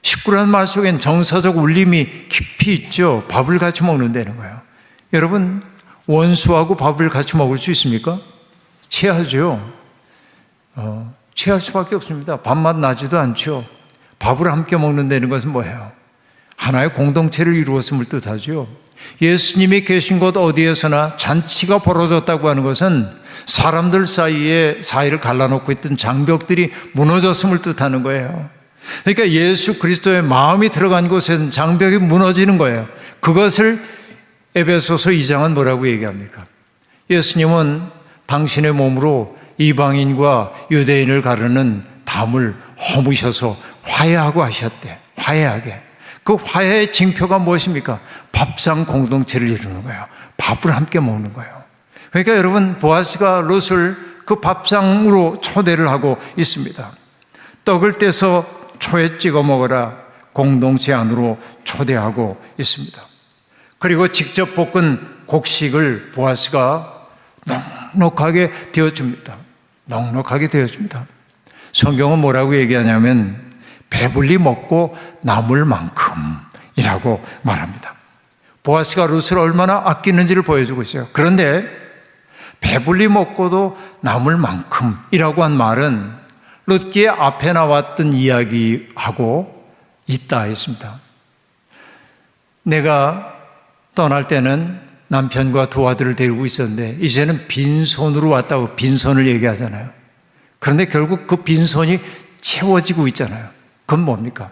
식구란 말 속엔 정서적 울림이 깊이 있죠. 밥을 같이 먹는다는 거예요. 여러분, 원수하고 밥을 같이 먹을 수 있습니까? 취하죠. 취할 수밖에 없습니다. 밥맛 나지도 않죠. 밥을 함께 먹는다는 것은 뭐예요? 하나의 공동체를 이루었음을 뜻하죠. 예수님이 계신 곳 어디에서나 잔치가 벌어졌다고 하는 것은 사람들 사이를 갈라놓고 있던 장벽들이 무너졌음을 뜻하는 거예요. 그러니까 예수 그리스도의 마음이 들어간 곳에는 장벽이 무너지는 거예요. 그것을 에베소서 2장은 뭐라고 얘기합니까? 예수님은 당신의 몸으로 이방인과 유대인을 가르는 담을 허무셔서 화해하고 하셨대. 화해하게. 그 화해의 징표가 무엇입니까? 밥상 공동체를 이루는 거예요. 밥을 함께 먹는 거예요. 그러니까 여러분, 보아스가 룻을 그 밥상으로 초대를 하고 있습니다. 떡을 떼서 초에 찍어 먹어라. 공동체 안으로 초대하고 있습니다. 그리고 직접 볶은 곡식을 보아스가 넉넉하게 되어줍니다. 넉넉하게 되어줍니다. 성경은 뭐라고 얘기하냐면 배불리 먹고 남을 만큼이라고 말합니다. 보아스가 룻을 얼마나 아끼는지를 보여주고 있어요. 그런데 배불리 먹고도 남을 만큼이라고 한 말은 룻기의 앞에 나왔던 이야기하고 있다 했습니다. 내가 떠날 때는 남편과 두 아들을 데리고 있었는데 이제는 빈손으로 왔다고 빈손을 얘기하잖아요. 그런데 결국 그 빈손이 채워지고 있잖아요. 그건 뭡니까?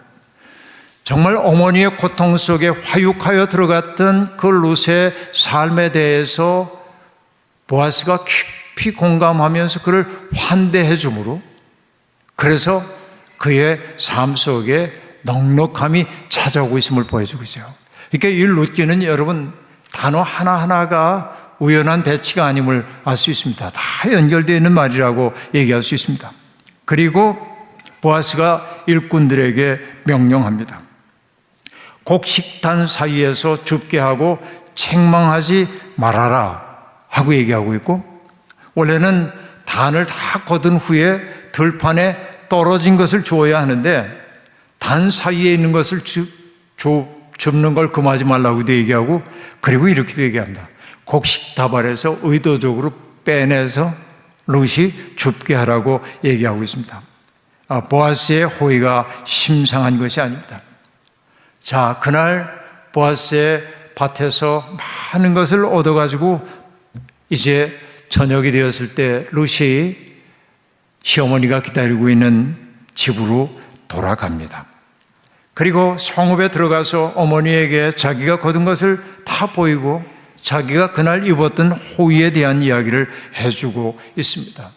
정말 어머니의 고통 속에 화육하여 들어갔던 그 룻의 삶에 대해서 보아스가 깊이 공감하면서 그를 환대해 주므로, 그래서 그의 삶 속에 넉넉함이 찾아오고 있음을 보여주고 있어요. 그러니까 이 룻기는 여러분 단어 하나하나가 우연한 배치가 아님을 알 수 있습니다. 다 연결되어 있는 말이라고 얘기할 수 있습니다. 그리고 보아스가 일꾼들에게 명령합니다. 곡식단 사이에서 줍게 하고 책망하지 말아라 하고 얘기하고 있고, 원래는 단을 다 거둔 후에 들판에 떨어진 것을 주어야 하는데 단 사이에 있는 것을 줍는 걸 금하지 말라고도 얘기하고, 그리고 이렇게도 얘기합니다. 곡식다발에서 의도적으로 빼내서 룻이 줍게 하라고 얘기하고 있습니다. 보아스의 호의가 심상한 것이 아닙니다. 자, 그날 보아스의 밭에서 많은 것을 얻어가지고 이제 저녁이 되었을 때 룻이 시어머니가 기다리고 있는 집으로 돌아갑니다. 그리고 성읍에 들어가서 어머니에게 자기가 거둔 것을 다 보이고 자기가 그날 입었던 호의에 대한 이야기를 해주고 있습니다.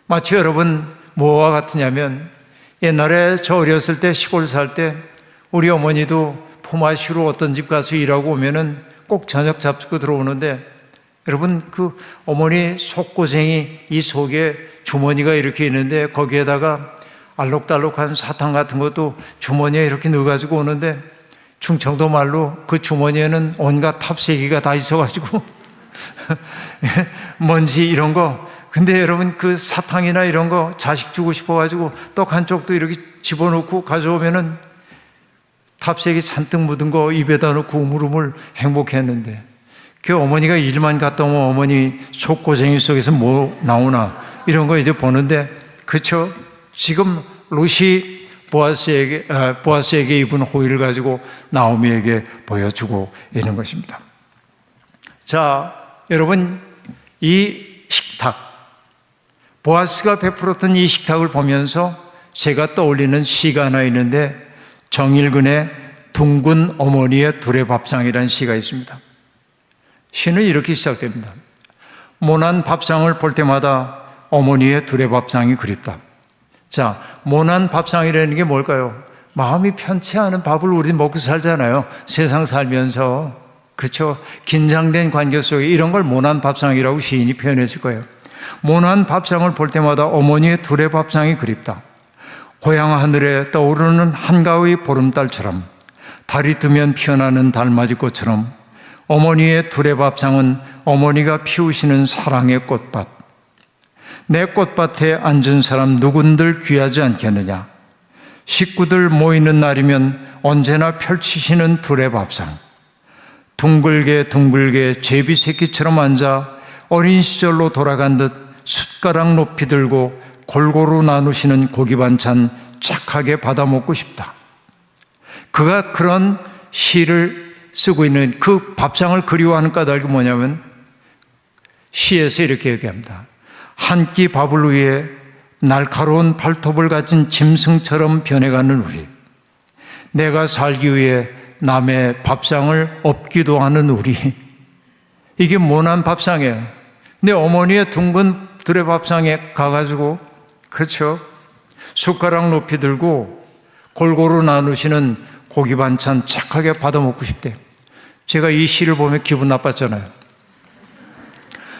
마치 여러분 뭐와 같으냐면, 옛날에 저 어렸을 때 시골 살 때 우리 어머니도 품앗이로 어떤 집 가서 일하고 오면은 꼭 저녁 잡수고 들어오는데, 여러분 그 어머니 속고생이 이 속에 주머니가 이렇게 있는데 거기에다가 알록달록한 사탕 같은 것도 주머니에 이렇게 넣어가지고 오는데, 충청도 말로 그 주머니에는 온갖 탑세기가 다 있어가지고 먼지 이런 거. 근데 여러분 그 사탕이나 이런 거 자식 주고 싶어가지고 떡 한쪽도 이렇게 집어넣고 가져오면은 탑색이 잔뜩 묻은 거 입에다 넣고 우물우물 행복했는데, 그 어머니가 일만 갔다 오면 어머니 속고생이 속에서 뭐 나오나 이런 거 이제 보는데, 그렇죠? 지금 룻이 보아스에게 입은 호의를 가지고 나오미에게 보여주고 있는 것입니다. 자, 여러분 이 식탁, 보아스가 베풀었던 이 식탁을 보면서 제가 떠올리는 시가 하나 있는데, 정일근의 둥근 어머니의 두레밥상이라는 시가 있습니다. 시는 이렇게 시작됩니다. 모난 밥상을 볼 때마다 어머니의 두레밥상이 그립다. 자, 모난 밥상이라는 게 뭘까요? 마음이 편치 않은 밥을 우리 먹고 살잖아요. 세상 살면서. 그렇죠? 긴장된 관계 속에 이런 걸 모난 밥상이라고 시인이 표현했을 거예요. 모난 밥상을 볼 때마다 어머니의 두레밥상이 그립다. 고향 하늘에 떠오르는 한가의 보름달처럼, 달이 뜨면 피어나는 달맞이꽃처럼 어머니의 두레밥상은 어머니가 피우시는 사랑의 꽃밭. 내 꽃밭에 앉은 사람 누군들 귀하지 않겠느냐. 식구들 모이는 날이면 언제나 펼치시는 두레밥상. 둥글게 둥글게 제비 새끼처럼 앉아 어린 시절로 돌아간 듯 숟가락 높이 들고 골고루 나누시는 고기 반찬 착하게 받아 먹고 싶다. 그가 그런 시를 쓰고 있는 그 밥상을 그리워하는 까닭이 뭐냐면, 시에서 이렇게 얘기합니다. 한 끼 밥을 위해 날카로운 발톱을 가진 짐승처럼 변해가는 우리, 내가 살기 위해 남의 밥상을 엎기도 하는 우리. 이게 모난 밥상이에요. 내 어머니의 둥근 두레밥상에 가가지고, 그렇죠, 숟가락 높이 들고 골고루 나누시는 고기 반찬 착하게 받아 먹고 싶대. 제가 이 시를 보면 기분 나빴잖아요.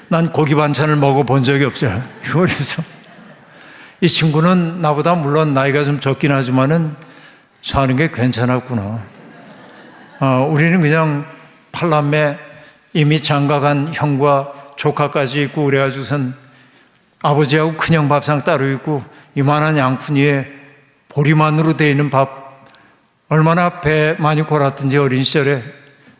난 고기 반찬을 먹어본 적이 없어요. 그래서 이 친구는 나보다 물론 나이가 좀 적긴 하지만은 사는 게 괜찮았구나. 우리는 그냥 팔남매 이미 장가간 형과 조카까지 있고 그래가지고선 아버지하고 큰형 밥상 따로 있고 이만한 양푼이에 보리만으로 되어 있는 밥, 얼마나 배 많이 골았든지 어린 시절에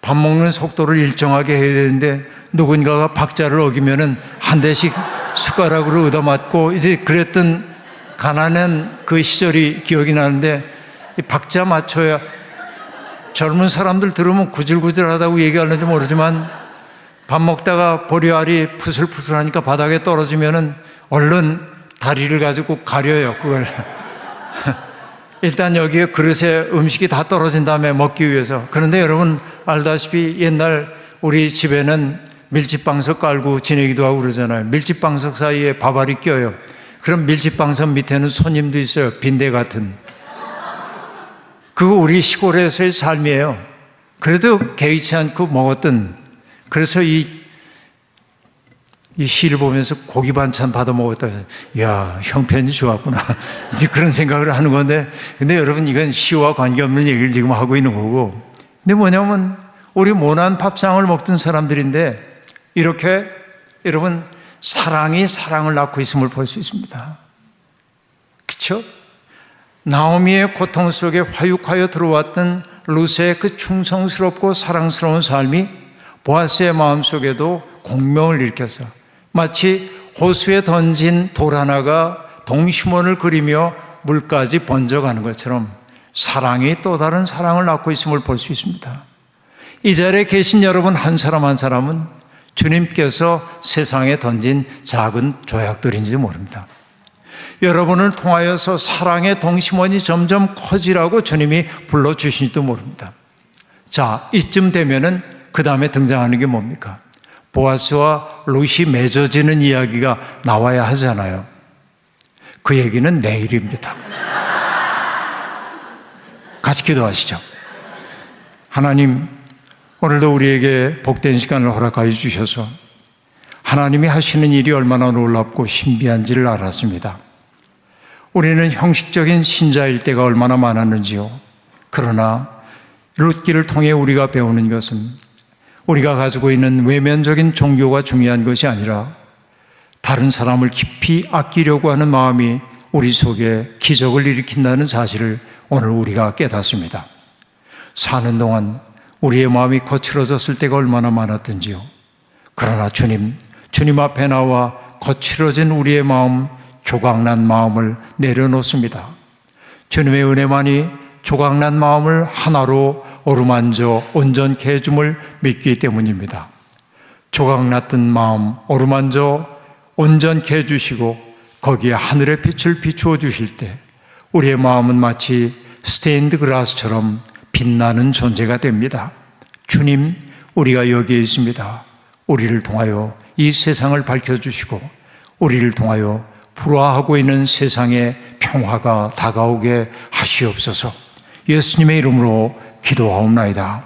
밥 먹는 속도를 일정하게 해야 되는데 누군가가 박자를 어기면은 한 대씩 숟가락으로 얻어맞고 이제 그랬던 가난한 그 시절이 기억이 나는데, 이 박자 맞춰야, 젊은 사람들 들으면 구질구질하다고 얘기하는지 모르지만 밥 먹다가 보리알이 푸슬푸슬하니까 바닥에 떨어지면은 얼른 다리를 가지고 가려요, 그걸. 일단 여기에 그릇에 음식이 다 떨어진 다음에 먹기 위해서. 그런데 여러분 알다시피 옛날 우리 집에는 밀집방석 깔고 지내기도 하고 그러잖아요. 밀집방석 사이에 밥알이 껴요. 그럼 밀집방석 밑에는 손님도 있어요. 빈대 같은. 그거 우리 시골에서의 삶이에요. 그래도 개의치 않고 먹었던. 그래서 이 시를 보면서 고기 반찬 받아 먹었다. 야, 형편이 좋았구나. 이제 그런 생각을 하는 건데, 근데 여러분 이건 시와 관계없는 얘기를 지금 하고 있는 거고. 근데 뭐냐면 우리 모난 밥상을 먹던 사람들인데, 이렇게 여러분 사랑이 사랑을 낳고 있음을 볼 수 있습니다. 그렇죠? 나오미의 고통 속에 화육하여 들어왔던 룻의 그 충성스럽고 사랑스러운 삶이 보아스의 마음속에도 공명을 일으켜서 마치 호수에 던진 돌 하나가 동심원을 그리며 물까지 번져가는 것처럼 사랑이 또 다른 사랑을 낳고 있음을 볼 수 있습니다. 이 자리에 계신 여러분 한 사람 한 사람은 주님께서 세상에 던진 작은 조약돌인지도 모릅니다. 여러분을 통하여서 사랑의 동심원이 점점 커지라고 주님이 불러주신지도 모릅니다. 자, 이쯤 되면은 그 다음에 등장하는 게 뭡니까? 보아스와 룻이 맺어지는 이야기가 나와야 하잖아요. 그 얘기는 내일입니다. 같이 기도하시죠. 하나님, 오늘도 우리에게 복된 시간을 허락하여 주셔서 하나님이 하시는 일이 얼마나 놀랍고 신비한지를 알았습니다. 우리는 형식적인 신자일 때가 얼마나 많았는지요. 그러나 룻기를 통해 우리가 배우는 것은 우리가 가지고 있는 외면적인 종교가 중요한 것이 아니라 다른 사람을 깊이 아끼려고 하는 마음이 우리 속에 기적을 일으킨다는 사실을 오늘 우리가 깨닫습니다. 사는 동안 우리의 마음이 거칠어졌을 때가 얼마나 많았던지요. 그러나 주님 앞에 나와 거칠어진 우리의 마음, 조각난 마음을 내려놓습니다. 주님의 은혜만이 조각난 마음을 하나로 어루만져 온전케 해줌을 믿기 때문입니다. 조각났던 마음 어루만져 온전케 해주시고 거기에 하늘의 빛을 비추어 주실 때 우리의 마음은 마치 스테인드 글라스처럼 빛나는 존재가 됩니다. 주님, 우리가 여기에 있습니다. 우리를 통하여 이 세상을 밝혀주시고 우리를 통하여 불화하고 있는 세상에 평화가 다가오게 하시옵소서. 예수님의 이름으로 기도하옵나이다.